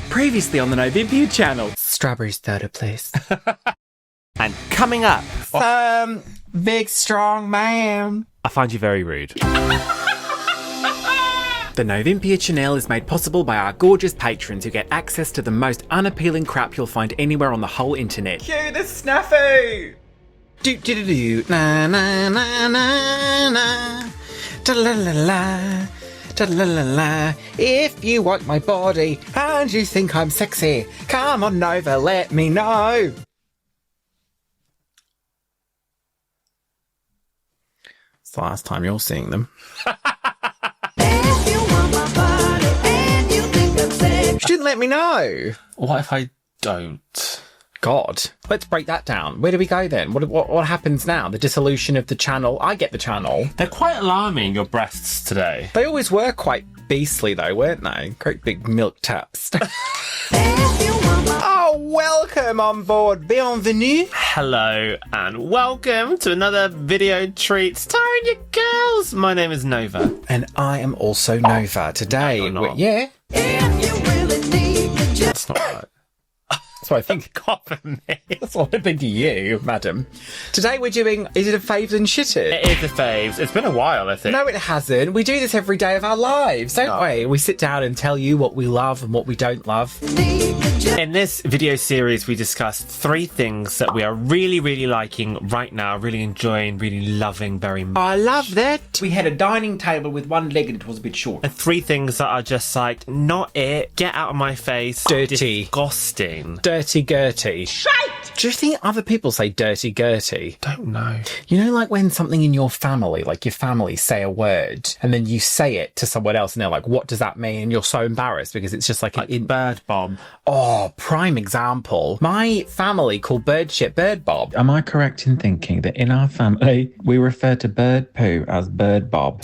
Previously on the Novympia channel. Strawberry soda, please. And coming up, Some big strong man. I find you very rude. The Novympia channel is made possible by our gorgeous patrons who get access to the most unappealing crap you'll find anywhere on the whole internet. Cue the snafu. Do do do do. Na na na na na. Da la la la. Da la la la. If you want my body and you think I'm sexy, come on over, let me know. It's the last time you're seeing them. You didn't let me know. What if I don't? God, let's break that down. Where do we go then? What happens now? The dissolution of the channel? I get the channel. They're quite alarming, your breasts today. They always were quite beastly though, weren't they? Great big milk taps. Oh, welcome on board. Bienvenue. Hello and welcome to another video treat starring your girls. My name is Nova. And I am also Nova. Today, No, you're not. yeah. That's not right. That's what I think. God for me. That's what I think of you, madam. Today we're doing, is it a faves and shitters? It is the faves. It's been a while, I think. No, it hasn't. We do this every day of our lives, don't we? We sit down and tell you what we love and what we don't love. In this video series, we discussed 3 things that we are really, really liking right now, really enjoying, really loving very much. I love that. We had a dining table with one leg and it was a bit short. And 3 things that are just like, not it, get out of my face. Dirty. Disgusting. Dirty Gertie. Shite! Do you think other people say dirty Gertie? Don't know. You know, like when something in your family, like your family say a word and then you say it to someone else and they're like, what does that mean? And you're so embarrassed because it's just like Bird Bob. Oh, prime example. My family call bird shit bird bob. Am I correct in thinking that in our family we refer to bird poo as bird bob?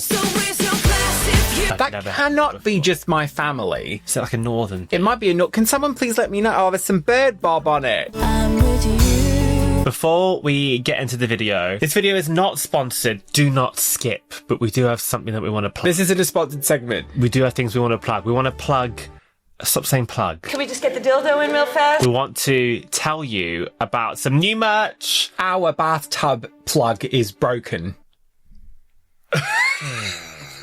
That cannot be just my family. Is it like a northern? It might be a nook. Can someone please let me know? Oh, there's some bird bob on it. Before we get into the video, this video is not sponsored. Do not skip. But we do have something that we want to plug. This isn't a sponsored segment. We do have things we want to plug. We want to plug... Stop saying plug. Can we just get the dildo in real fast? We want to tell you about some new merch. Our bathtub plug is broken.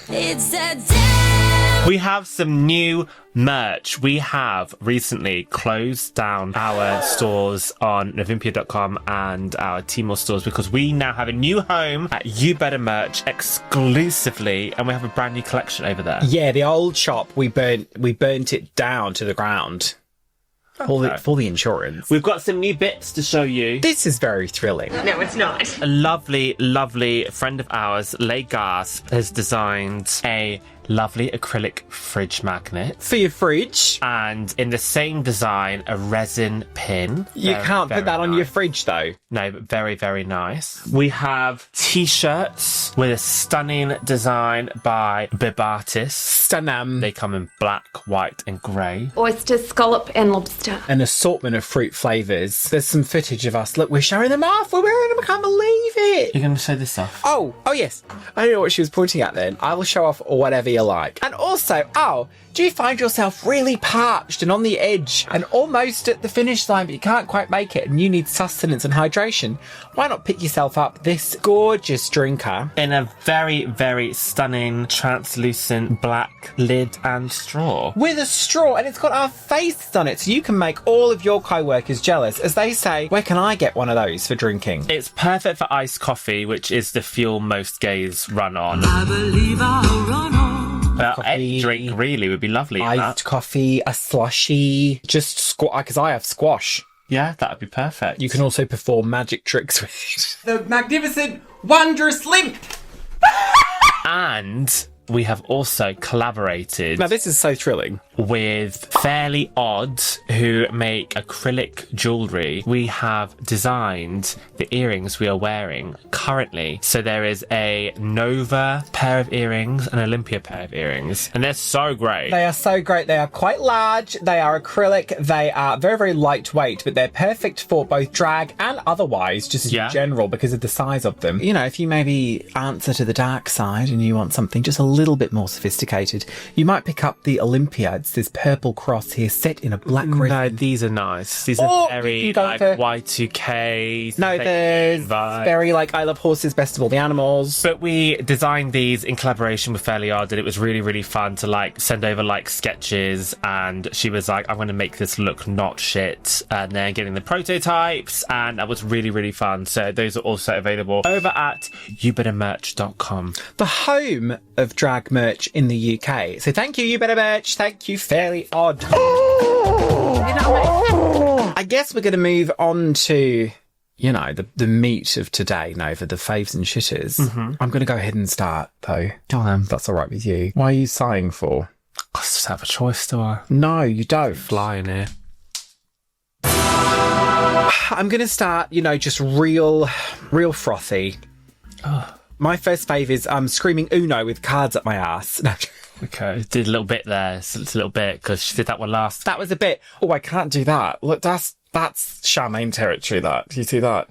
It's a damn. We have some new merch. We have recently closed down our stores on Novympia.com and our Tmall stores because we now have a new home at You Better Merch exclusively, and we have a brand new collection over there. Yeah, the old shop, we burnt it down to the ground. For the insurance. We've got some new bits to show you. This is very thrilling. No, it's not. A lovely, lovely friend of ours, Les Gasp, has designed a lovely acrylic fridge magnet. For your fridge. And in the same design, a resin pin. You can't put that on your fridge, though. No, but very, very nice. We have t-shirts with a stunning design by Bib Artists. Stunning. They come in black, white and grey. Oyster, scallop, and lobster. An assortment of fruit flavours. There's some footage of us. Look, we're showing them off. We're wearing them. I can't believe it. You're going to show this off? Oh, yes. I don't know what she was pointing at then. I will show off whatever you like. And also, do you find yourself really parched and on the edge and almost at the finish line, but you can't quite make it and you need sustenance and hydration? Why not pick yourself up this gorgeous drinker in a very, very stunning, translucent black lid and straw. with a straw, and it's got our faces on it, so you can make all of your co-workers jealous as they say, where can I get one of those for drinking? It's perfect for iced coffee, which is the fuel most gays run on. I believe I'll run on. Any drink really would be lovely in that. Iced coffee, a slushy, just squash, because I have squash. Yeah, that would be perfect. You can also perform magic tricks with it. the magnificent, wondrous limp. And we have also collaborated Now, this is so thrilling. with Fairly Odd, who make acrylic jewellery. We have designed the earrings we are wearing currently. So there is a Nova pair of earrings and an Olympia pair of earrings. And they're so great. They are so great. They are quite large. They are acrylic. They are very, very lightweight, but they're perfect for both drag and otherwise, just in general, because of the size of them. You know, if you maybe answer to the dark side and you want something just a little bit more sophisticated, you might pick up the Olympia. It's this purple cross here set in a black No, resin. these are nice. These are very you go like for- Y2K. No, they're vibe. very like I Love Horses, Best of All the Animals. But we designed these in collaboration with Fairly Odd, and it was really, really fun to like send over like sketches. And she was like, "I'm going to make this look not shit," and then getting the prototypes, and that was really, really fun. So those are also available over at youbettermerch.com. The home of drag merch in the UK. So thank you, You Better Merch. Thank you, Fairly Odd. I guess we're going to move on to, you know, the meat of today, Nova, the faves and shitters. I'm going to go ahead and start, though. Go on. That's all right with you. Why are you sighing for? I just have a choice, do I? No, you don't. Flying here. I'm going to start, you know, just real frothy. My first fave is screaming Uno with cards up my ass. No, Okay, did a little bit there. It's a little bit because she did that one last. that was a bit. Oh, I can't do that. Look, that's Charmaine territory. That do you see that?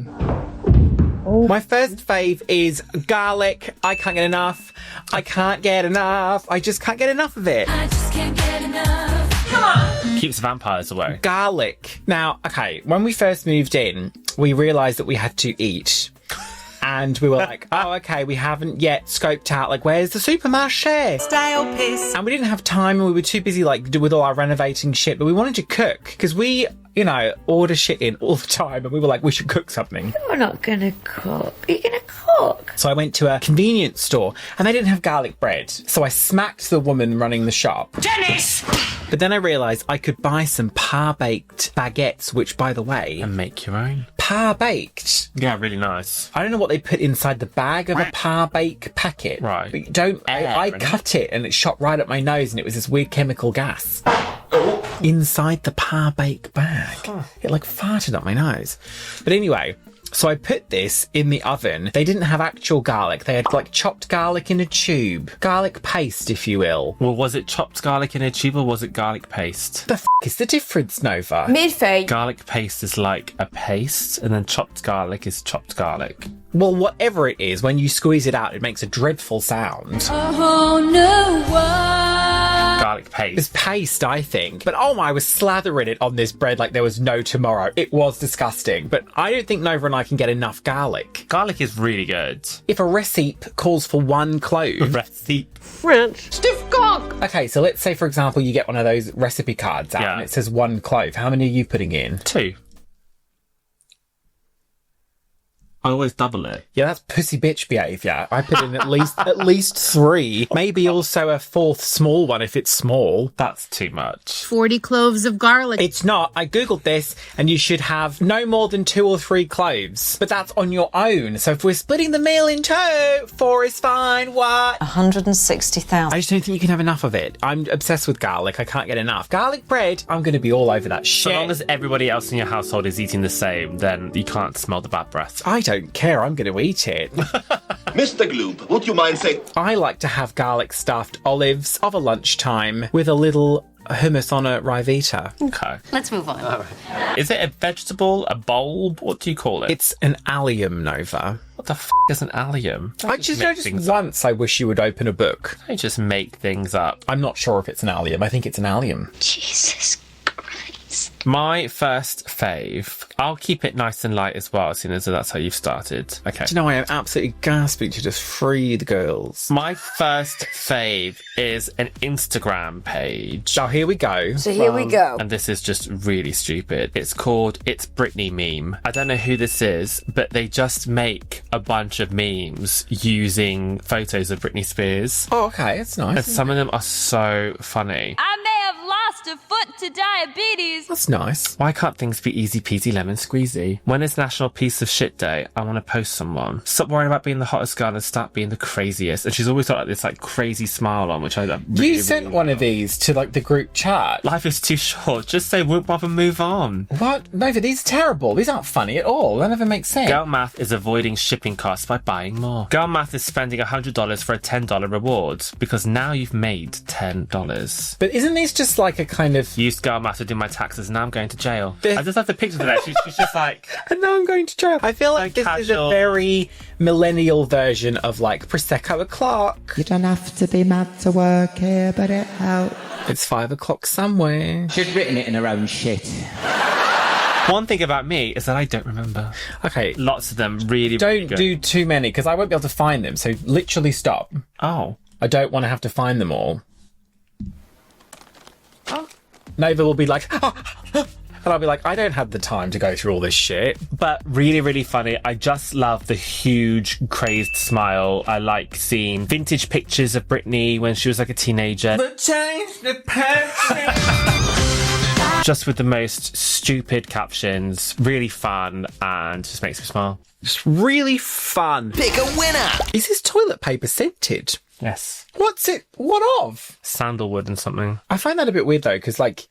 My first fave is garlic. I can't get enough. I can't get enough. I just can't get enough of it. I just can't get enough. Keeps vampires away. Garlic. Now, okay, when we first moved in, we realised that we had to eat. And we were like, oh, okay, we haven't yet scoped out, like, where's the supermarché? Stale piss. And we didn't have time, and we were too busy, like, with all our renovating shit, but we wanted to cook, because we, you know, order shit in all the time, and we were like, we should cook something. We're not gonna cook. Are you gonna cook? So I went to a convenience store, and they didn't have garlic bread. So I smacked the woman running the shop. Dennis! But then I realised I could buy some par-baked baguettes, which, by the way, And make your own. par-baked. Yeah, really nice. I don't know what they put inside the bag of a par-bake packet. Right. But you don't. I cut it and it shot right up my nose and it was this weird chemical gas. Inside the par-bake bag. It like farted up my nose. But anyway, so I put this in the oven. They didn't have actual garlic. They had like chopped garlic in a tube. Garlic paste, if you will. Well, was it chopped garlic in a tube or was it garlic paste? The f*** is the difference, Nova? Mid-fade. Garlic paste is like a paste, and then chopped garlic is chopped garlic. Well, whatever it is, when you squeeze it out, it makes a dreadful sound. Oh no one. Garlic It's paste. paste, I think. But oh my, I was slathering it on this bread like there was no tomorrow. It was disgusting. But I don't think Nova and I can get enough garlic. Garlic is really good. If a recipe calls for 1 clove. Recipe. Stiff cock. Okay, so let's say, for example, you get one of those recipe cards out Yeah. and it says 1 clove. How many are you putting in? 2. I always double it. Yeah, that's pussy bitch behaviour. I put in at least 3. Maybe also a 4th small one if it's small. That's too much. 40 cloves of garlic. It's not. I googled this and you should have no more than 2 or 3 cloves. But that's on your own. So if we're splitting the meal in 2, 4 is fine. What? 160,000. I just don't think you can have enough of it. I'm obsessed with garlic. I can't get enough. Garlic bread, I'm going to be all over that shit. So long as everybody else in your household is eating the same, then you can't smell the bad breath. I don't care. I'm going to eat it. Mr. Gloop, would you mind saying... I like to have garlic stuffed olives of a lunchtime with a little hummus on a Rivita. Okay. Let's move on. Is it a vegetable, a bulb? What do you call it? It's an allium, Nova. What the f*** is an allium? I just noticed once I wish you would open a book. I just make things up. I'm not sure if it's an allium. I think it's an allium. Jesus Christ. My first fave. I'll keep it nice and light as well, seeing as that's how you've started. Okay. Do you know, I am absolutely gasping to just free the girls. My first fave is an Instagram page. Oh, here we go. So here we go. And this is just really stupid. It's called It's Britney Meme. I don't know who this is, but they just make a bunch of memes using photos of Britney Spears. Oh, okay. It's And nice. some of them are so funny. I may have lost a foot to diabetes. That's nice. Why can't things be easy peasy lemon squeezy? When is National Piece of Shit Day? I want to post someone. Stop worrying about being the hottest girl and start being the craziest. And she's always got like this like crazy smile on, which I really, You sent one of these to like the group chat. Life is too short. Just say whoop wop and move on. What? Nova, these are terrible. These aren't funny at all. That never makes sense. Girl Math is avoiding shipping costs by buying more. Girl Math is spending $100 for a $10 reward because now you've made $10. But isn't this just like a kind kind of... Used girl matter do my taxes, now I'm going to jail. This- I just have the pictures of that. She's just like... And now I'm going to jail. I feel like So this is a casual. very millennial version of like Prosecco o'clock. You don't have to be mad to work here, but it helps. It's 5 o'clock somewhere. She'd written it in her own shit. One thing about me is that I don't remember. Okay, Lots of them really don't good. do too many because I won't be able to find them. So literally stop. Oh. I don't want to have to find them all. Nova will be like, and I'll be like, I don't have the time to go through all this shit. But really, really funny. I just love the huge, crazed smile. I like seeing vintage pictures of Britney when she was like a teenager. Just with the most stupid captions. Really fun and just makes me smile. It's really fun. Pick a winner. Is this toilet paper scented? Yes. What's it? What of? Sandalwood and something. I find that a bit weird though, because like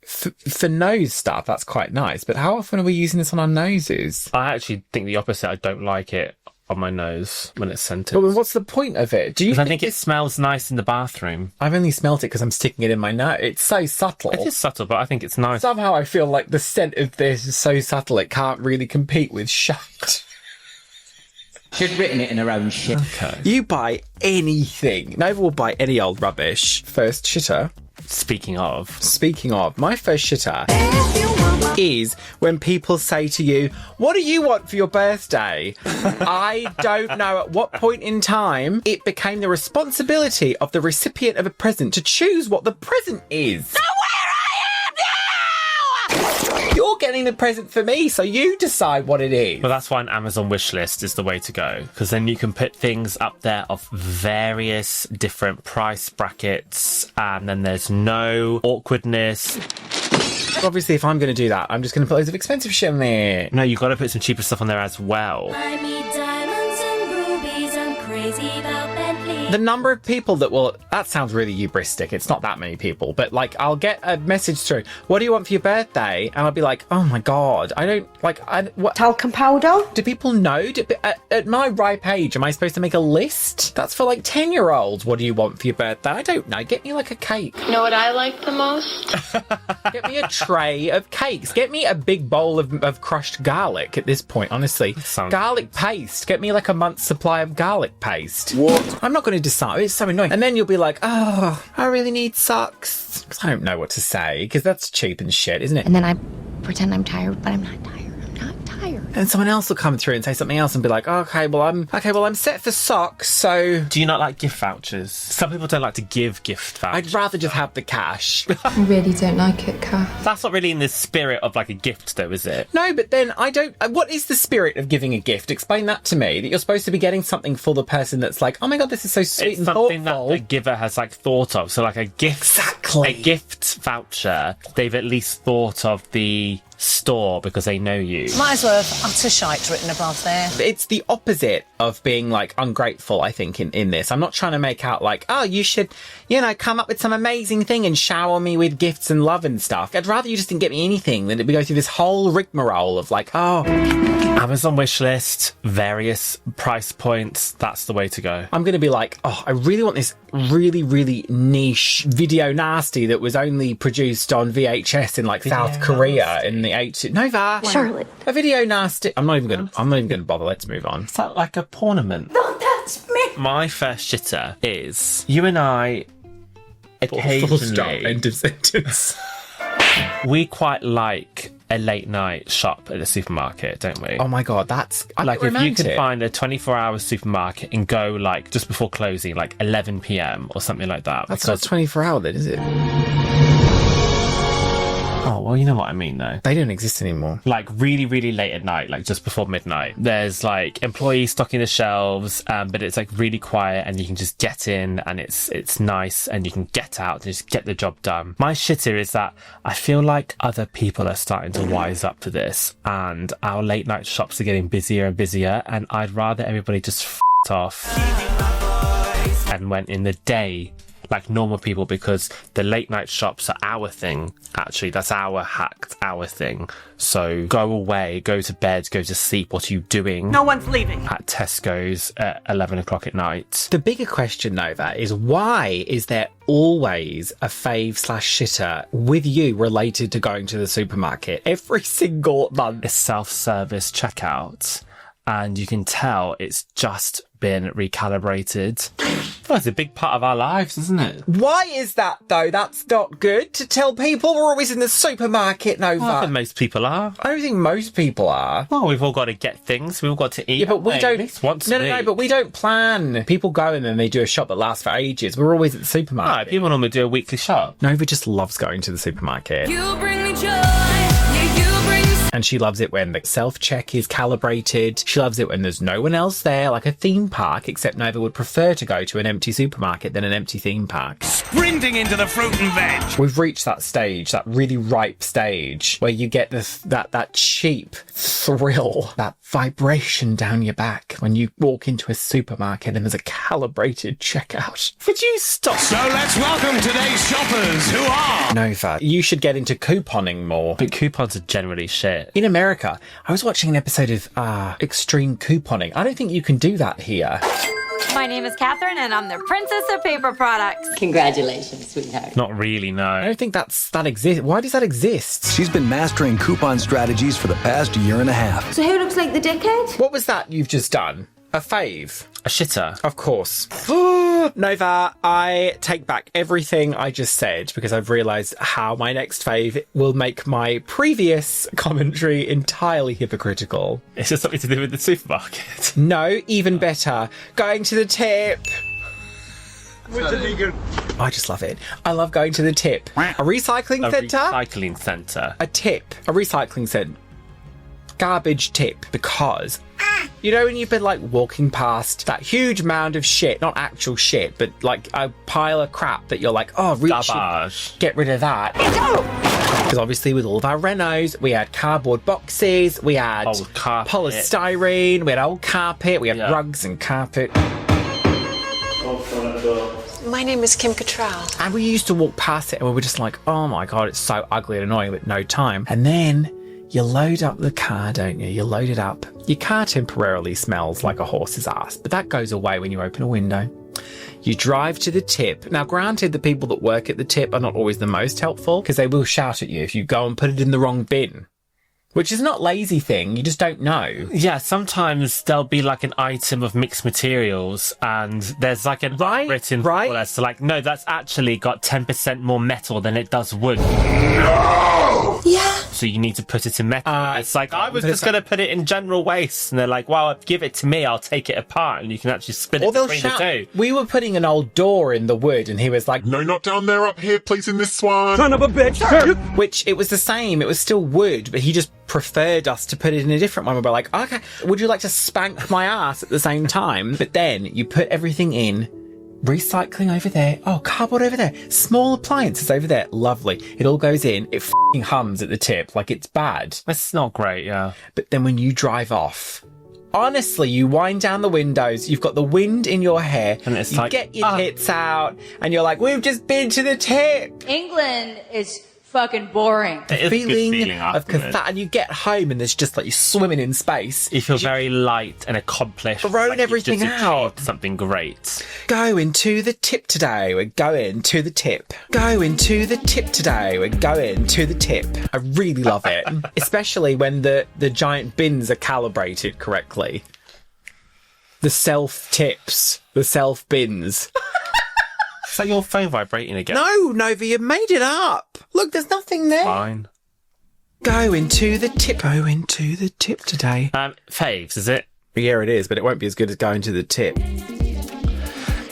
for nose stuff, that's quite nice. But how often are we using this on our noses? I actually think the opposite. I don't like it on my nose when it's scented. But what's the point of it? Do you? Because I think it smells nice in the bathroom. I've only smelt it because I'm sticking it in my nose. It's so subtle. It is subtle, but I think it's nice. Somehow I feel like the scent of this is so subtle it can't really compete with shite. She'd written it in her own shit. Okay. You buy anything. Nova will buy any old rubbish. First shitter. Speaking of, Speaking of, my first shitter is when people say to you, what do you want for your birthday? I don't know at what point in time it became the responsibility of the recipient of a present to choose what the present is. So where I am now! You're getting the present for me, so you decide what it is. well, that's why an Amazon wish list is the way to go, because then you can put things up there of various different price brackets, and then there's no awkwardness. Obviously, if I'm going to do that, I'm just going to put loads of expensive shit in there. No, you've got to put some cheaper stuff on there as well. I need diamonds and rubies. I'm crazy about Bentley. The number of people that will... That sounds really hubristic. It's not that many people. But, like, I'll get a message through. What do you want for your birthday? And I'll be like, oh, my God. I don't... Like, what... Talcum powder? Do people know? At my ripe age, am I supposed to make a list? That's for, like, 10-year-olds. What do you want for your birthday? I don't know. Get me, like, a cake. Know what I like the most? Get me a tray of cakes. Get me a big bowl of crushed garlic at this point, honestly. Sounds Garlic paste. Get me, like, a month's supply of garlic paste. What? I'm not going to decide. It's so annoying. And then you'll be like, oh, I really need socks. Because I don't know what to say, because that's cheap and shit, isn't it? And then I pretend I'm tired, but I'm not tired. I'm not tired. And someone else will come through and say something else and be like, okay, well, I'm set for socks, so Do you not like gift vouchers? Some people don't like to give gift vouchers. I'd rather just have the cash. I really don't like it, Kath. That's not really in the spirit of like a gift, though, is it? No, but then I don't... What is the spirit of giving a gift? Explain that to me, that you're supposed to be getting something for the person that's like, oh my God, this is so sweet It's and something thoughtful. that the giver has like thought of. So like a gift, Exactly. a gift voucher, they've at least thought of the store because they know you. Might as well have utter shite written above there. It's the opposite of being like ungrateful, I think, in this. I'm not trying to make out like, oh, you should, come up with some amazing thing and shower me with gifts and love and stuff. I'd rather you just didn't get me anything than we go through this whole rigmarole of like, oh, Amazon wish list, various price points. That's the way to go. I'm going to be like, oh, I really want this really, really niche video nasty that was only produced on VHS in like South Korea in the 80s. Nova, Charlotte. a video nasty. I'm not even going to bother. Let's move on. Is that like a ornament? No, that's me. My first shitter is you and I occasionally, End of sentence. we quite like a late night shop at the supermarket, don't we? Oh my God, that's Like if romantic. you could find a 24-hour supermarket and go like just before closing, like 11 p.m. or something like that. That's not 24-hour then, is it? Oh, well, you know what I mean though. They don't exist anymore. Like really, really late at night, like just before midnight. There's like employees stocking the shelves, but it's like really quiet and you can just get in and it's nice and you can get out and just get the job done. My shitter is that I feel like other people are starting to wise up to this and our late night shops are getting busier and busier and I'd rather everybody just off and went in the day. like normal people, because the late night shops are our thing. Actually, that's our thing. So go away, go to bed, go to sleep. What are you doing? No one's leaving. At Tesco's at 11 o'clock at night. The bigger question, Nova, is why is there always a fave/shitter with you related to going to the supermarket every single month? A self-service checkout, and you can tell it's just been recalibrated. Well, it's a big part of our lives, isn't it? Why is that, though? That's not good to tell people we're always in the supermarket, Nova. I think most people are. I don't think most people are. Well, we've all got to get things. We've all got to eat. Yeah, but we don't. At least once No, a week. but we don't plan. People go and then they do a shop that lasts for ages. We're always at the supermarket. Right, people normally do a weekly shop. Nova just loves going to the supermarket. You bring me joy. Yeah, you bring me And she loves it when the self-check is calibrated. She loves it when there's no one else there, like a theme park, except Nova would prefer to go to an empty supermarket than an empty theme park. Sprinting into the fruit and veg. We've reached that stage, that really ripe stage, where you get that cheap thrill, that vibration down your back when you walk into a supermarket and there's a calibrated checkout. Would you stop? So let's welcome today's shoppers, who are... Nova, you should get into couponing more. But coupons are generally shit. In America, I was watching an episode of Extreme Couponing. I don't think you can do that here. My name is Catherine, and I'm the princess of paper products. Congratulations, sweetheart. Not really, no. I don't think that exists. Why does that exist? She's been mastering coupon strategies for the past year and a half. So who looks like the dickhead? What was that you've just done? A fave? A shitter. Of course. Nova, I take back everything I just said because I've realised how my next fave will make my previous commentary entirely hypocritical. It's just something to do with the supermarket. No, even better. Going to the tip. I just love it. I love going to the tip. A recycling centre? Recycling centre. A tip. A recycling centre. Garbage tip. Because... you know when you've been like walking past that huge mound of shit, not actual shit, but like a pile of crap that you're like, oh, really should get rid of that. Because obviously with all of our renos, we had cardboard boxes, we had polystyrene, we had old carpet, we had rugs and carpet. My name is Kim Cattrall. And we used to walk past it and we were just like, oh my God, it's so ugly and annoying with no time. And then... you load up the car, don't you? You load it up. Your car temporarily smells like a horse's ass, but that goes away when you open a window. You drive to the tip. Now, granted, the people that work at the tip are not always the most helpful because they will shout at you if you go and put it in the wrong bin. Which is not lazy thing, you just don't know. Yeah, sometimes there'll be like an item of mixed materials and there's like a written for us. So like, no, that's actually got 10% more metal than it does wood. No! Yeah. So you need to put it in metal. It's like, I was just going to put it in general waste. And they're like, well, give it to me, I'll take it apart. And you can actually split it between the two. We were putting an old door in the wood and he was like, no, not down there, up here, placing this one. Son of a bitch. Which, it was the same, it was still wood, but he just preferred us to put it in a different one. We were like, okay, would you like to spank my ass at the same time? But then you put everything in, recycling over there, oh, cardboard over there, small appliances over there, lovely. It all goes in, it f***ing hums at the tip, like it's bad. It's not great, yeah. But then when you drive off, honestly, you wind down the windows, you've got the wind in your hair, and it's you like, get your tits out, and you're like, we've just been to the tip. England is fucking boring. It is a good feeling afterwards. And you get home and there's just like you're swimming in space. You feel very light and accomplished. Throwing like everything you've just out. achieved something great. Going to the tip today. We're going to the tip. Going to the tip today. We're going to the tip. I really love it. Especially when the giant bins are calibrated correctly. The self tips. The self bins. Is that your phone vibrating again? No, Nova, you made it up. Look, there's nothing there. Fine. Going to the tip. Going to the tip today. Faves, is it? Yeah, it is, but it won't be as good as going to the tip.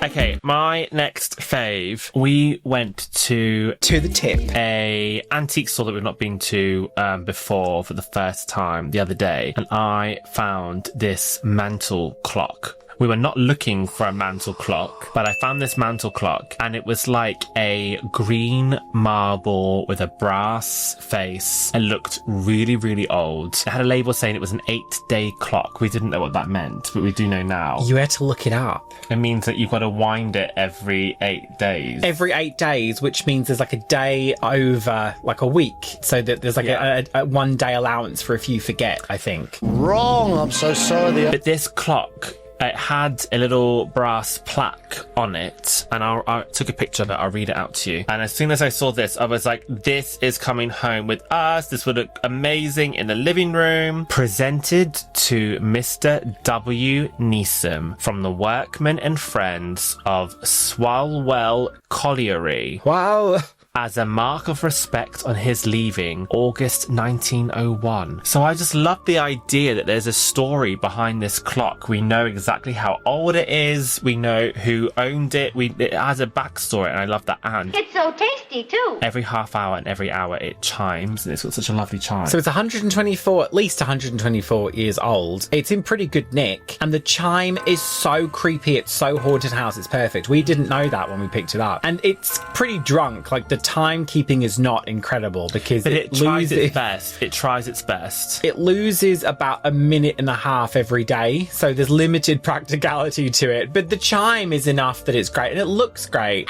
Okay, my next fave. We went to the tip, a antique store that we've not been to before for the first time the other day, and I found this mantle clock. We were not looking for a mantle clock, but I found this mantle clock and it was like a green marble with a brass face and looked really, really old. It had a label saying it was an 8-day clock. We didn't know what that meant, but we do know now. You had to look it up. It means that you've got to wind it every 8 days. Every 8 days, which means there's like a day over like a week. So that there's like a 1 day allowance for if you forget, I think. Wrong, I'm so sorry. But this clock, it had a little brass plaque on it, and I took a picture of it. I'll read it out to you. And as soon as I saw this, I was like, this is coming home with us. This would look amazing in the living room. Presented to Mr. W. Neeson from the workmen and friends of Swalwell Colliery. Wow. As a mark of respect on his leaving August 1901. So I just love the idea that there's a story behind this clock. We know exactly how old it is. We know who owned it. It has a backstory, and I love that. And It's so tasty, too. every half hour and every hour it chimes, and it's got such a lovely chime. So it's 124, at least 124 years old. It's in pretty good nick, and the chime is so creepy. It's so haunted house. It's perfect. We didn't know that when we picked it up, and it's pretty drunk. Like the timekeeping is not incredible because it tries its best. It tries its best. It loses about a minute and a half every day, so there's limited practicality to it. But the chime is enough that it's great, and it looks great.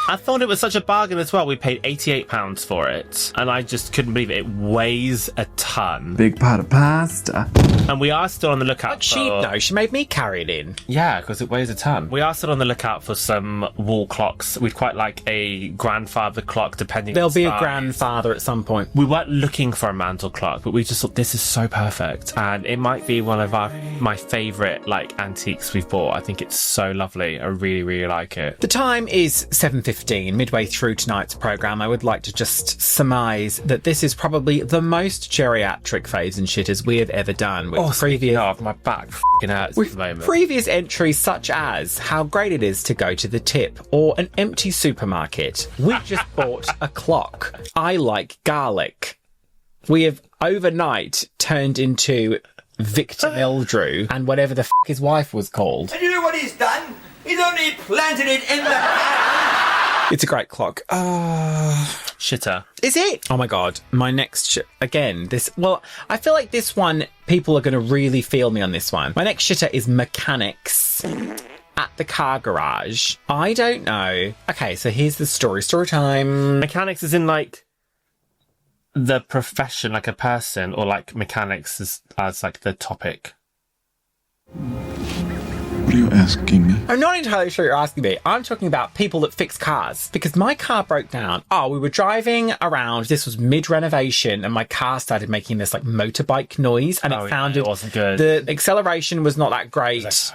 I thought it was such a bargain as well. We paid £88 for it, and I just couldn't believe it. It weighs a ton. Big pot of pasta. And we are still on the lookout But she'd know. She made me carry it in. Yeah, because it weighs a ton. We are still on the lookout for some wall clocks. We'd quite like a grandfather clock, depending There'll on be size. a grandfather at some point. We weren't looking for a mantle clock, but we just thought this is so perfect, and it might be one of my favourite like antiques we've bought. I think it's so lovely. I really, really like it. The time is 7:15, midway through tonight's programme. I would like to just surmise that this is probably the most geriatric Faves and Shitters we have ever done. With My back f***ing hurts at the moment. Previous entries such as how great it is to go to the tip or an empty supermarket. We just bought a clock. I like garlic. We have overnight turned into Victor Meldrew and whatever the f*** his wife was called. And you know what he's done? He's only planted it in the hand. It's a great clock. Shitter. Is it? Oh my god. My next again, this, well, I feel like this one, people are going to really feel me on this one. My next shitter is mechanics at the car garage. I don't know. Okay, so here's the story. Story time. Mechanics is in like the profession, like a person, or like mechanics as like the topic. What are you asking me? I'm not entirely sure you're asking me. I'm talking about people that fix cars, because my car broke down. Oh, we were driving around. This was mid-renovation, and my car started making this like motorbike noise, and it wasn't good. The acceleration was not that great.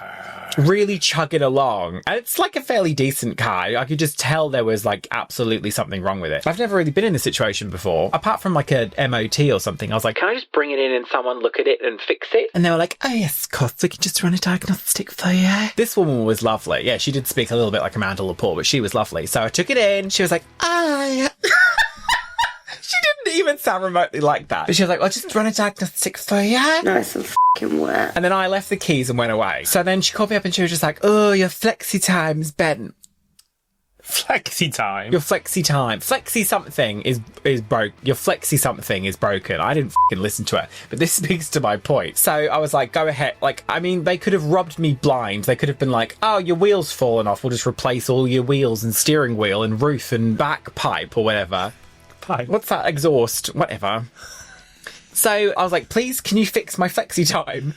Really chugging along. And it's like a fairly decent car. I could just tell there was like absolutely something wrong with it. I've never really been in this situation before, apart from like a MOT or something. I was like, can I just bring it in and someone look at it and fix it? And they were like, oh yes, of course, we can just run a diagnostic for you. This woman was lovely. Yeah, she did speak a little bit like Amanda Lepore, but she was lovely. So I took it in. She was like, ah. She didn't even sound remotely like that. But she was like, I'll just run a diagnostic for you. Nice and f***ing wet. And then I left the keys and went away. So then she called me up and she was just like, oh, your flexi time's bent. Flexi time? Your flexi time. Flexi something is broke. Your flexi something is broken. I didn't f***ing listen to it. But this speaks to my point. So I was like, go ahead. Like, I mean, they could have robbed me blind. They could have been like, oh, your wheel's fallen off. We'll just replace all your wheels and steering wheel and roof and back pipe or whatever. What's that? Exhaust? Whatever. So I was like, please, can you fix my flexi time?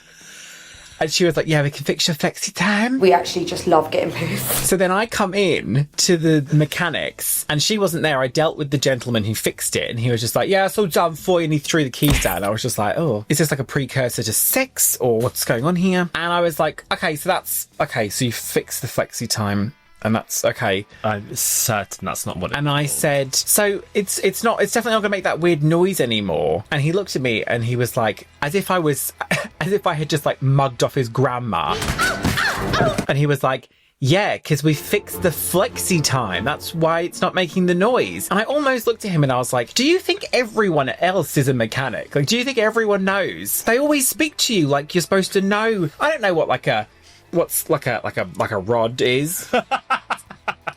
And she was like, yeah, we can fix your flexi time. We actually just love getting moved. So then I come in to the mechanics and she wasn't there. I dealt with the gentleman who fixed it and he was just like, yeah, it's all done for you. And he threw the keys down. I was just like, oh, is this like a precursor to sex or what's going on here? And I was like, okay, so you fixed the flexi time. And that's okay. I'm certain that's not what it And I said, so it's definitely not going to make that weird noise anymore. And he looked at me and he was like, as if I had just like mugged off his grandma. And he was like, yeah, because we fixed the flexi time. That's why it's not making the noise. And I almost looked at him and I was like, do you think everyone else is a mechanic? Like, do you think everyone knows? They always speak to you like you're supposed to know. I don't know what like a what's like a rod is?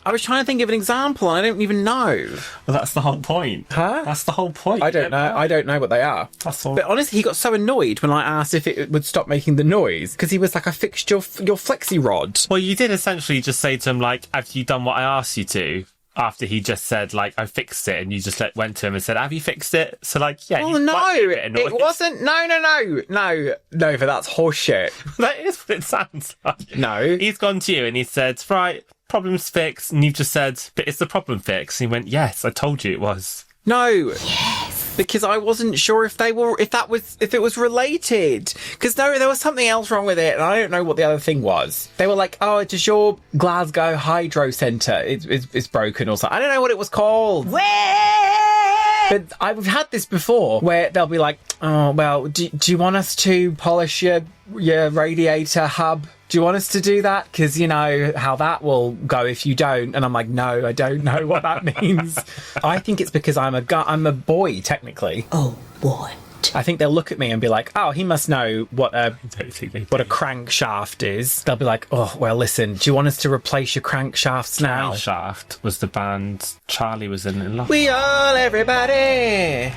I was trying to think of an example and I don't even know. Well, that's the whole point. Huh? That's the whole point. I don't know. I don't know what they are. That's all. But honestly, he got so annoyed when I asked if it would stop making the noise because he was like, I fixed your flexi rod. Well, you did essentially just say to him, like, have you done what I asked you to? After he just said, like, I fixed it, and you just went to him and said, have you fixed it? So, like, yeah. Oh, no, it wasn't. No, but that's horseshit. That is what it sounds like. No. He's gone to you and he said, right, problem's fixed. And you've just said, but it's the problem fixed. And he went, yes, I told you it was. No. Yes. Because I wasn't sure if it was related. Because there was something else wrong with it, and I don't know what the other thing was. They were like, oh, it is your Glasgow Hydro Centre. It's broken or something. I don't know what it was called. But I've had this before where they'll be like, oh, well, do you want us to polish your radiator hub? Do you want us to do that? Because you know how that will go if you don't. And I'm like, no, I don't know what that means. I think it's because I'm a boy, technically. Oh, boy. I think they'll look at me and be like, oh, he must know what a crankshaft is. They'll be like, oh, well, listen, do you want us to replace your crankshafts now? Crankshaft was the band Charlie was in love. We all, everybody.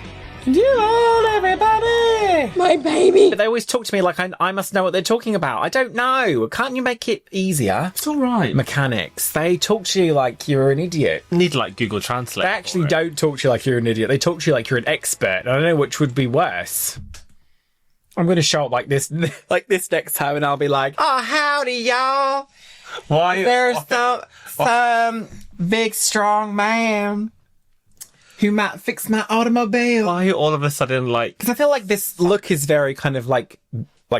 You all, everybody. My baby. But they always talk to me like I must know what they're talking about. I don't know. Can't you make it easier? It's all right. Mechanics. They talk to you like you're an idiot. Need like Google Translate. They actually don't talk to you like you're an idiot. They talk to you like you're an expert. I don't know which would be worse. I'm going to show up like this next time, and I'll be like, "Oh, howdy, y'all. Why? There's some big, strong man who might fix my automobile." Why are you all of a sudden like... Because I feel like this look is very kind of like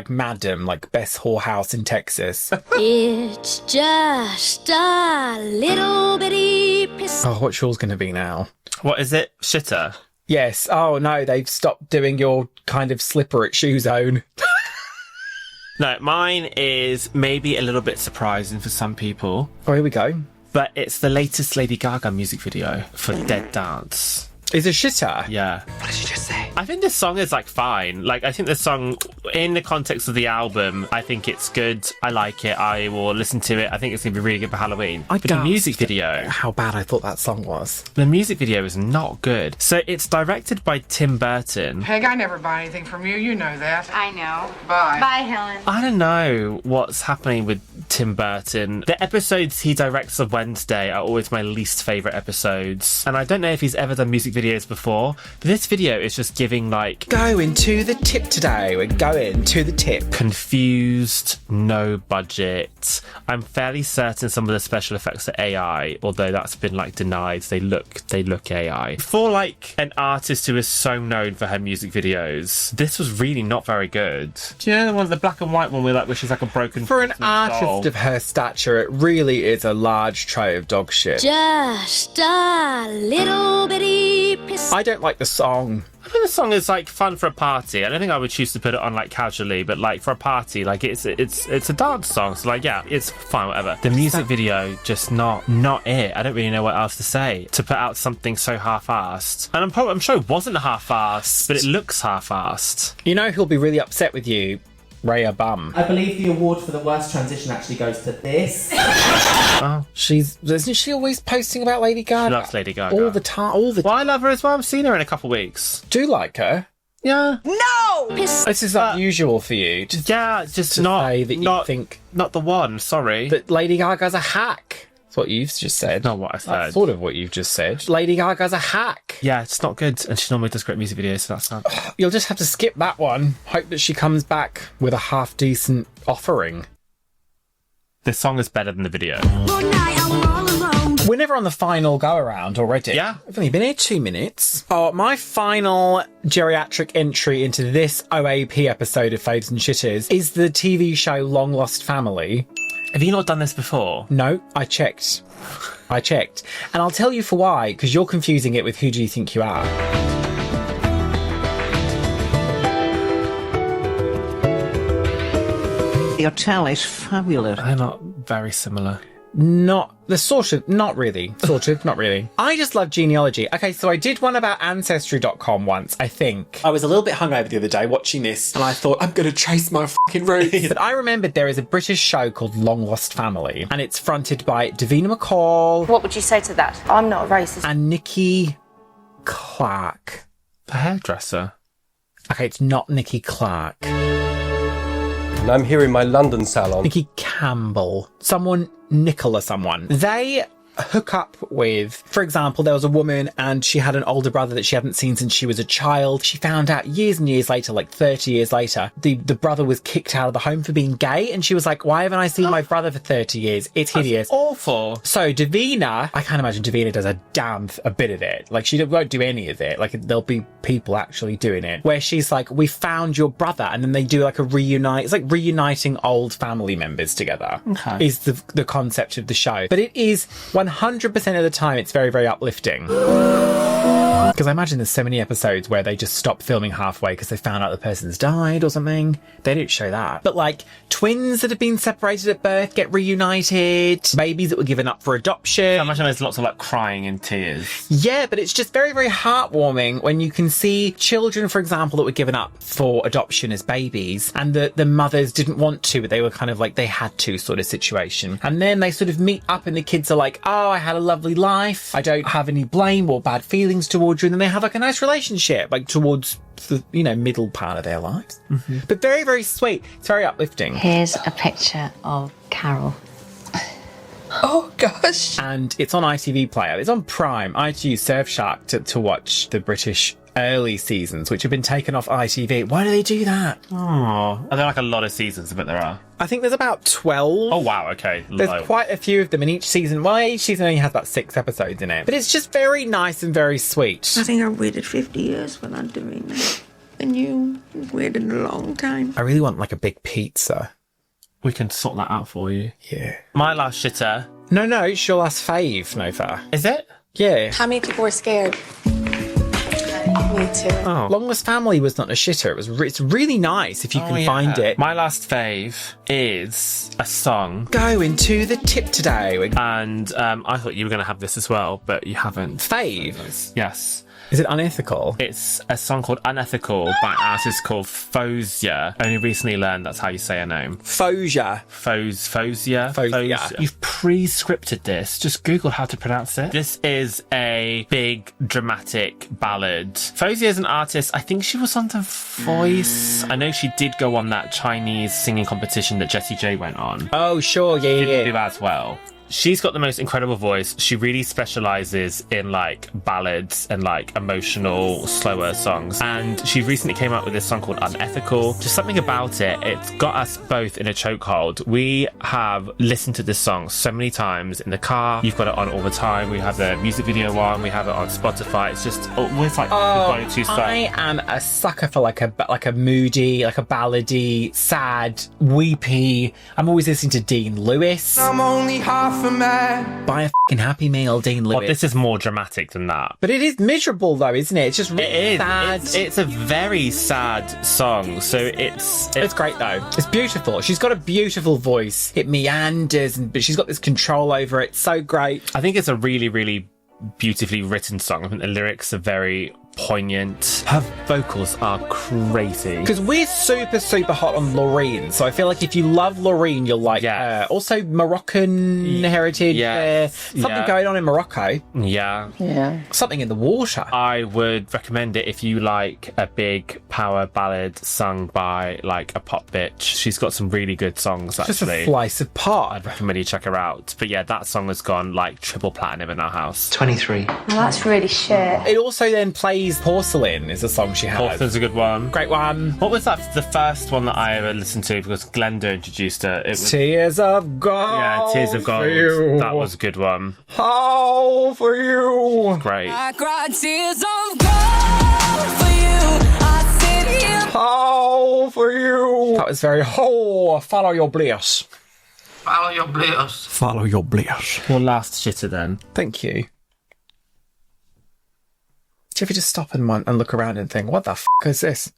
Madam, like best whorehouse in Texas. It's just a little bitty piss. Oh, what's yours going to be now? What is it? Shitter? Yes. Oh, no, they've stopped doing your kind of slipper at Shoe Zone. No, mine is maybe a little bit surprising for some people. Oh, here we go. But it's the latest Lady Gaga music video for Dead Dance. Is it shitter? Yeah. What did you just say? I think this song is like fine. Like, I think the song, in the context of the album, I think it's good. I like it. I will listen to it. I think it's going to be really good for Halloween. But the music video... How bad I thought that song was. The music video is not good. So it's directed by Tim Burton. Peg, I never buy anything from you. You know that. I know. Bye. Bye, Helen. I don't know what's happening with Tim Burton. The episodes he directs of Wednesday are always my least favourite episodes. And I don't know if he's ever done music videos before, but this video is just giving like... Going to the tip today. We're going to the tip. Confused, no budget. I'm fairly certain some of the special effects are AI, although that's been like denied. They look AI. For like an artist who is so known for her music videos, this was really not very good. Do you know the one, the black and white one where like, which is like a broken... For an artist of her stature, it really is a large tray of dog shit. Just a little bitty piss. I don't like the song. I think the song is like fun for a party. I don't think I would choose to put it on like casually, but like for a party, like it's a dance song. So like, yeah, it's fine, whatever. The music video, just not it. I don't really know what else to say. To put out something so half-assed, and I'm sure it wasn't half-assed, but it looks half-assed. You know who'll be really upset with you? Raya Bum. I believe the award for the worst transition actually goes to this. Oh, isn't she always posting about Lady Gaga? She loves Lady Gaga. All the time, Well, I love her as well. I've seen her in a couple of weeks. Do you like her? Yeah. No! This is unusual for you. Just not say that you think... Not the one, sorry. That Lady Gaga's a hack. That's what you've just said. Not what I said. That's sort of what you've just said. Lady Gaga's a hack. Yeah, it's not good. And she normally does great music videos, so that's not... You'll just have to skip that one. Hope that she comes back with a half-decent offering. This song is better than the video. We're never on the final go-around already. Yeah. I've only been here 2 minutes. Oh, my final geriatric entry into this OAP episode of Faves and Shitters is the TV show Long Lost Family. Have you not done this before? No, I checked. And I'll tell you for why, because you're confusing it with Who Do You Think You Are? Your towel is fabulous. They're not very similar. Not really. I just love genealogy. Okay, so I did one about Ancestry.com once, I think. I was a little bit hungover the other day watching this, and I thought, I'm going to trace my fucking roots. But I remembered there is a British show called Long Lost Family, and it's fronted by Davina McCall. What would you say to that? I'm not a racist. And Nikki Clark. The hairdresser. Okay, it's not Nikki Clark. And I'm here in my London salon. Nikki Campbell. Nicola someone. They hook up with, for example, there was a woman and she had an older brother that she hadn't seen since she was a child. She found out years and years later, like 30 years later, the brother was kicked out of the home for being gay, and she was like, why haven't I seen my brother for 30 years? It's hideous. That's awful. So Davina, I can't imagine Davina does a bit of it. Like, she won't do any of it. Like, there'll be people actually doing it, where she's like, we found your brother, and then they do like a reunite. It's like reuniting old family members together. Okay. Is the concept of the show. But it is 100% of the time, it's very, very uplifting. Because I imagine there's so many episodes where they just stop filming halfway because they found out the person's died or something. They don't show that. But like, twins that have been separated at birth get reunited, babies that were given up for adoption. I imagine there's lots of like crying and tears. Yeah, but it's just very, very heartwarming when you can see children, for example, that were given up for adoption as babies, and the mothers didn't want to, but they were kind of like, they had to sort of situation. And then they sort of meet up and the kids are like, oh, I had a lovely life. I don't have any blame or bad feelings towards you. And then they have like a nice relationship, like towards the, middle part of their lives. Mm-hmm. But very, very sweet. It's very uplifting. Here's a picture of Carol. Oh, gosh. And it's on ITV Player. It's on Prime. I had to use Surfshark to watch the British early seasons, which have been taken off ITV. Why do they do that? Oh, are there like a lot of seasons? I bet there are. I think there's about 12. Oh, wow, okay. There's quite a few of them in each season. Well, each season only has about 6 episodes in it. But it's just very nice and very sweet. I think I waited 50 years for that doing that. And you waited a long time. I really want like a big pizza. We can sort that out for you. Yeah. My last shitter. No, it's your last fave, Nova. Is it? Yeah. How many people were scared? Me too. Oh. Long Lost Family was not a shitter. It's really nice if you can find it. My last fave is a song. Going to the tip today. And I thought you were going to have this as well, but you haven't. Fave? Yes. Is it Unethical? It's a song called Unethical by an artist called Fozia. Only recently learned that's how you say her name. Fozia. Fozia. You've pre-scripted this. Just Google how to pronounce it. This is a big dramatic ballad. Fozia is an artist. I think she was on The Voice. I know she did go on that Chinese singing competition that Jessie J went on. Oh, sure. Yeah. Didn't do as well. She's got the most incredible voice. She really specialises in like ballads and like emotional, slower songs. And she recently came out with this song called Unethical. Just something about it, it's got us both in a chokehold. We have listened to this song so many times in the car. You've got it on all the time. We have the music video on. We have it on Spotify. It's just always like the go-to song. I am a sucker for like a moody, like a ballady, sad, weepy. I'm always listening to Dean Lewis. I'm only half a man. Buy a fucking Happy Meal, Dean Lewis. Well, this is more dramatic than that. But it is miserable though, isn't it? It's just really sad. It's a very sad song. So it's great though. It's beautiful. She's got a beautiful voice. It meanders, but she's got this control over it. So great. I think it's a really, really beautifully written song. I think the lyrics are very poignant. Her vocals are crazy. Because we're super, super hot on Loreen. So I feel like if you love Loreen, you'll like her. Also, Moroccan heritage. Something going on in Morocco. Yeah. Something in the water. I would recommend it if you like a big power ballad sung by like a pop bitch. She's got some really good songs, actually. Just a slice of pop. I'd recommend you check her out. But yeah, that song has gone like triple platinum in our house. 23. Well, that's really shit. It also then plays Porcelain is a song she has. Porcelain's a good one. Great one. What was that? The first one that I ever listened to because Glenda introduced it. It was Tears of Gold. Yeah, Tears of Gold. That was a good one. How for you. Great. I cried tears of gold for you. I sit here. How for you. That was very follow your bliss. Follow your bliss. Follow your bliss. Your last shitter then. Thank you. Do you ever just stop and look around and think, what the f*** is this?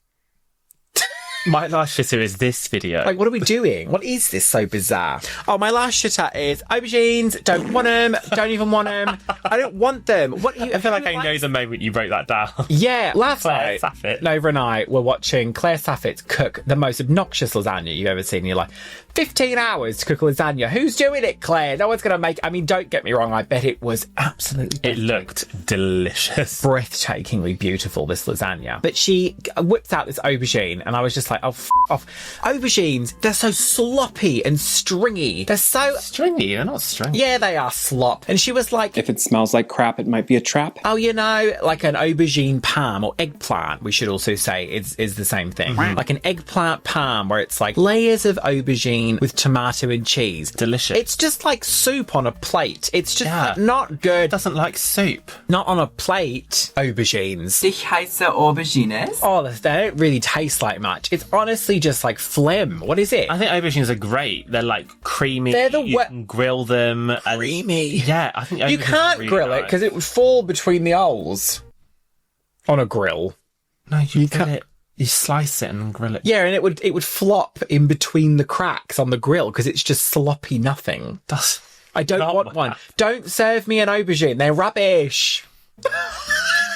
My last shitter is this video. Like, what are we doing? What is this so bizarre? Oh, my last shitter is aubergines. Don't want them. Don't even want them. I don't want them. What? I feel like I know the moment you wrote that down. Yeah, last Claire night, Saffett. Nova and I were watching Claire Saffett cook the most obnoxious lasagna you've ever seen in your life. 15 hours to cook a lasagna. Who's doing it, Claire? No one's going to make... I mean, don't get me wrong. I bet it was absolutely... It looked delicious. Breathtakingly beautiful, this lasagna. But she whipped out this aubergine, and I was just like, oh, f*** off. Aubergines, they're so sloppy and stringy. They're so... Stringy? They're not stringy. Yeah, they are slop. And she was like... If it smells like crap, it might be a trap. Oh, you know, like an aubergine palm or eggplant, we should also say, is the same thing. Mm-hmm. Like an eggplant palm, where it's like layers of aubergine with tomato and cheese. Delicious. It's just like soup on a plate. It's just not good. Doesn't like soup. Not on a plate. Aubergines. Ich heiße Aubergines. Oh, they don't really taste like much. It's honestly just like phlegm. What is it? I think aubergines are great. They're like creamy. They're the you can grill them. Creamy. Yeah, I think you can't really grill it because it would fall between the holes on a grill. No, you can't. You slice it and grill it. Yeah, and it would flop in between the cracks on the grill because it's just sloppy nothing. I don't want one. Don't serve me an aubergine. They're rubbish.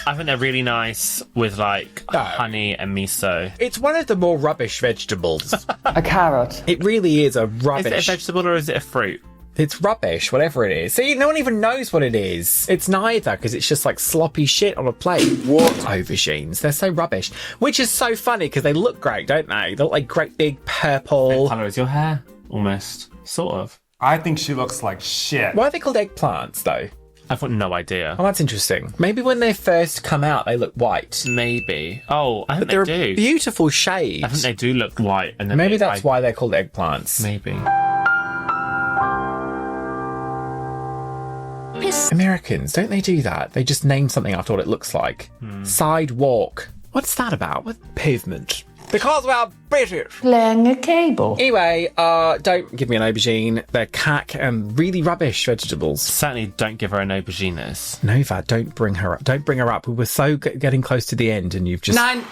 I think they're really nice with like honey and miso. It's one of the more rubbish vegetables. A carrot. It really is a rubbish. Is it a vegetable or is it a fruit? It's rubbish, whatever it is. See, no one even knows what it is. It's neither, because it's just like sloppy shit on a plate. What? Aubergines. They're so rubbish. Which is so funny, because they look great, don't they? They look like great big purple... What colour is your hair? Almost. Sort of. I think she looks like shit. Why are they called eggplants, though? I've got no idea. Oh, that's interesting. Maybe when they first come out, they look white. Maybe. Oh, I think they're they do. A beautiful shade. I think they do look white. And then maybe that's why they're called eggplants. Maybe. Americans, don't they do that? They just name something after what it looks like. Sidewalk. What's that about? What pavement? Because we are British. Playing a cable. Anyway, don't give me an aubergine. They're cack and really rubbish vegetables. Certainly don't give her an aubergines. Nova, don't bring her up. Don't bring her up. We were so getting close to the end and you've just... Nine.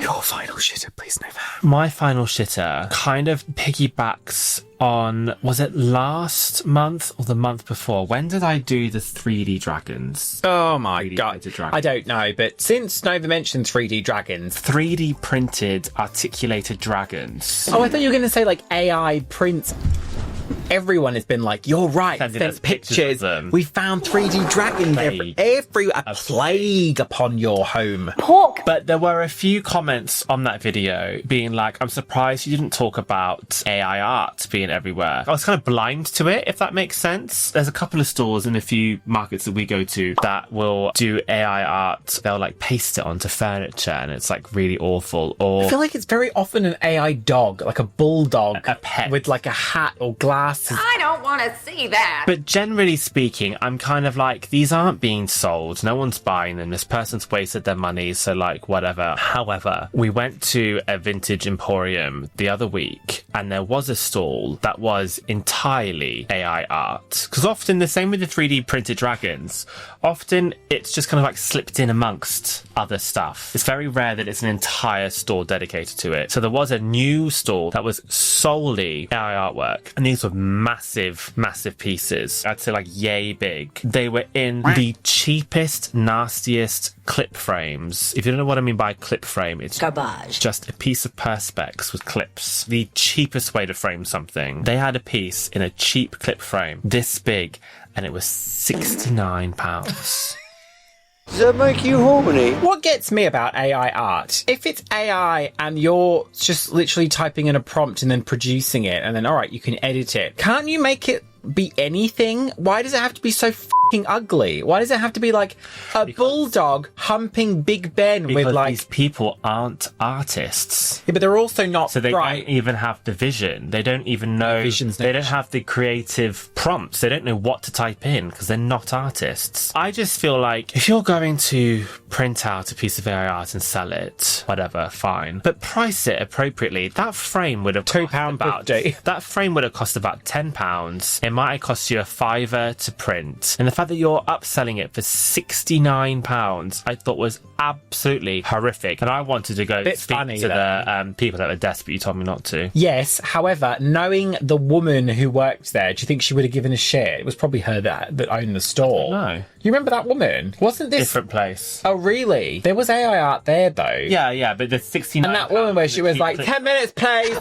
Your final shitter, please, Nova. My final shitter kind of piggybacks on, was it last month or the month before? When did I do the 3D dragons? Oh my god. I don't know, but since Nova mentioned 3D dragons... 3D printed articulated dragons. Oh, I thought you were going to say like AI prints. Everyone has been like, you're right, send pictures. We found 3D dragons a plague upon your home. Pork! But there were a few comments on that video being like, I'm surprised you didn't talk about AI art being everywhere. I was kind of blind to it, if that makes sense. There's a couple of stores in a few markets that we go to that will do AI art. They'll like paste it onto furniture and it's like really awful. Or I feel like it's very often an AI dog, like a bulldog. A pet. With like a hat or glasses. I don't want to see that. But generally speaking, I'm kind of like, these aren't being sold. No one's buying them. This person's wasted their money, so like, whatever. However, we went to a vintage emporium the other week, and there was a stall that was entirely AI art. Because often, the same with the 3D printed dragons, often it's just kind of like slipped in amongst other stuff. It's very rare that it's an entire store dedicated to it. So there was a new stall that was solely AI artwork, and these were massive pieces. I'd say like yay big. They were in the cheapest, nastiest clip frames. If you don't know what I mean by clip frame, it's garbage. Just a piece of perspex with clips. The cheapest way to frame something. They had a piece in a cheap clip frame this big, and it was £69. Does that make you horny? What gets me about AI art, if it's AI and you're just literally typing in a prompt and then producing it, and then, all right, you can edit it, can't you make it be anything? Why does it have to be so fucking ugly? Why does it have to be like a bulldog humping Big Ben with like... these people aren't artists. Yeah, but they're also not... So they don't even have the vision. They don't even know... They don't have the creative prompts. They don't know what to type in because they're not artists. I just feel like if you're going to print out a piece of AI art and sell it, whatever, fine. But price it appropriately. That frame would have £2.50. That frame would have cost about £10. It might have cost you a £5 to print. And the fact that you're upselling it for £69, I thought was absolutely horrific. And I wanted to go speak funny, to the people that were desperate. You told me not to. Yes, however, knowing the woman who worked there, do you think she would have given a shit? It was probably her that owned the store. No. You remember that woman? Wasn't this... Different place. Oh, really? There was AI art there, though. Yeah, but the 69... And that woman where she was like, 10 minutes, please!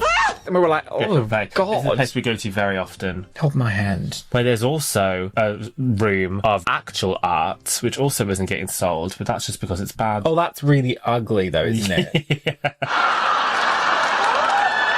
And we were like, oh, God. This is a place we go to very often. Hold my hand. Where there's also a room of actual art, which also isn't getting sold, but that's just because it's bad. Oh, that's really ugly, though, isn't it?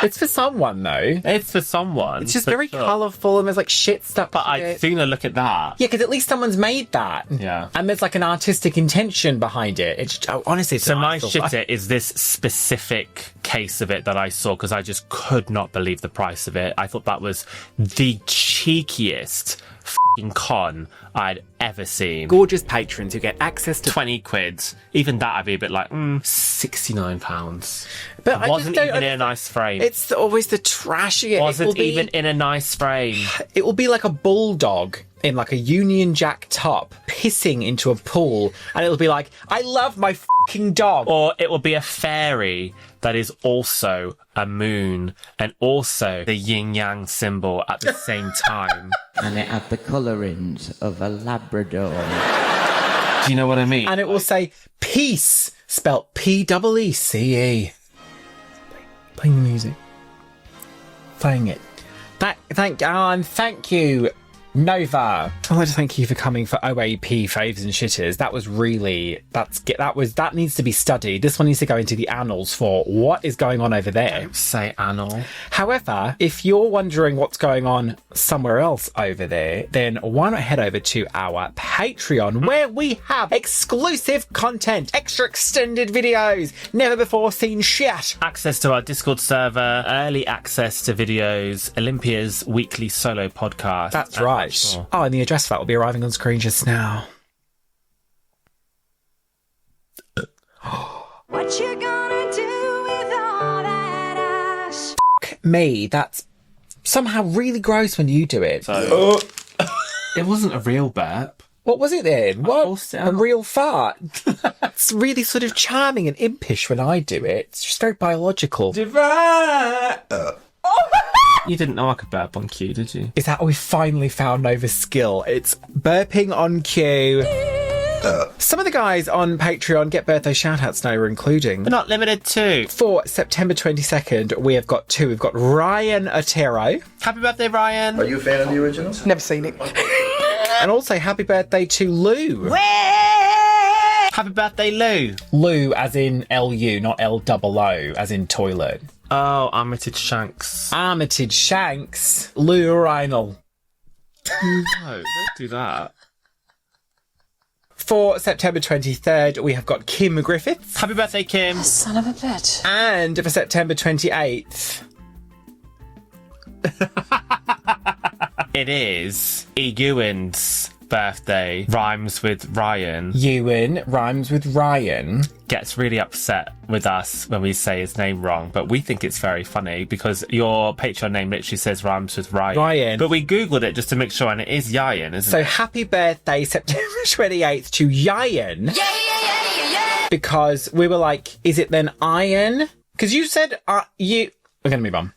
It's for someone, though. It's for someone. It's just very colourful and there's like shit stuff. But I'd sooner look at that. Yeah, because at least someone's made that. Yeah. And there's like an artistic intention behind it. It's honestly, it's so my shitter is this specific case of it that I saw because I just could not believe the price of it. I thought that was the cheekiest f***ing con I'd ever seen. Gorgeous patrons who get access to 20 quid. Even that I'd be a bit like, £69. But it wasn't even in a nice frame. It's always the trashy. It wasn't even in a nice frame. It will be like a bulldog in like a Union Jack top pissing into a pool, and it'll be like, I love my fucking dog. Or it will be a fairy that is also a moon and also the yin yang symbol at the same time. And it had the colourings of a Labrador. Do you know what I mean? And it will say peace, spelt P-E-E-C-E. Playing the music. Playing it. Thank you, Nova. I'd like to thank you for coming for OAP Faves and Shitters. That was really that needs to be studied. This one needs to go into the annals for what is going on over there. Don't say annal. However, if you're wondering what's going on somewhere else over there, then why not head over to our Patreon where we have exclusive content, extra extended videos, never before seen shit. Access to our Discord server, early access to videos, Olympia's weekly solo podcast. That's right. Sure. Oh, and the address for that will be arriving on screen just now. What you gonna do with all that ass? Fuck me, that's somehow really gross when you do it. So, it wasn't a real burp. What was it then? What? A real fart? It's really sort of charming and impish when I do it. It's just very biological. You didn't know I could burp on cue, did you? Is that we finally found Nova's skill? It's burping on cue. Some of the guys on Patreon get birthday shoutouts now, we're including. But not limited to. For September 22nd, we have got two. We've got Ryan Otero. Happy birthday, Ryan. Are you a fan of the originals? Never seen it. And also happy birthday to Lou. Happy birthday, Lou. Lou as in L-U, not L-O-O, as in toilet. Oh, Armitage Shanks. Armitage Shanks. Lou Rhinal. No, don't do that. For September 23rd, we have got Kim Griffiths. Happy birthday, Kim. Son of a bitch. And for September 28th... It is Ewan's birthday. Rhymes with Ryan. Ewan rhymes with Ryan. Gets really upset with us when we say his name wrong, but we think it's very funny because your Patreon name literally says rhymes with Ryan. But we Googled it just to make sure, and it is Yayan, isn't it? So happy birthday, September 28th to Yayan. Because we were like, is it then Iron? Because you said, We're going to move on.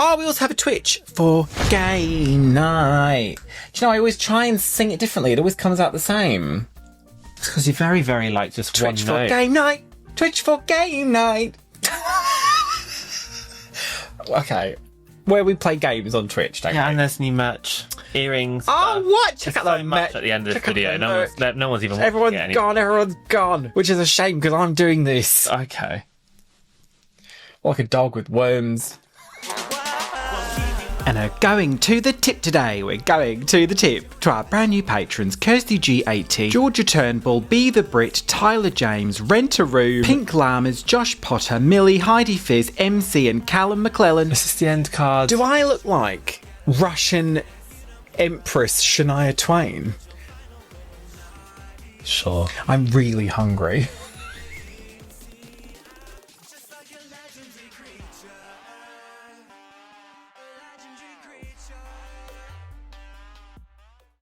Oh, we also have a Twitch for Gay Night. Do you know, I always try and sing it differently. It always comes out the same. It's because you're very, very like just Twitch one for note. Gay Night. Twitch for Gay Night. Okay. Where we play games on Twitch, don't we? Yeah, and there's new merch. Earrings. Oh, what? Check out so that much at the end of this video. No one's even Everyone's watching it gone, everyone's gone. Which is a shame because I'm doing this. Okay. Like a dog with worms. And are going to the tip today. We're going to the tip to our brand new patrons: Kirsty G80, Georgia Turnbull, Be the Brit, Tyler James, Rent a Room, Pink Llamas, Josh Potter, Millie, Heidi Fizz, MC, and Callum McClellan. This is the end card. Do I look like Russian Empress Shania Twain? Sure. I'm really hungry.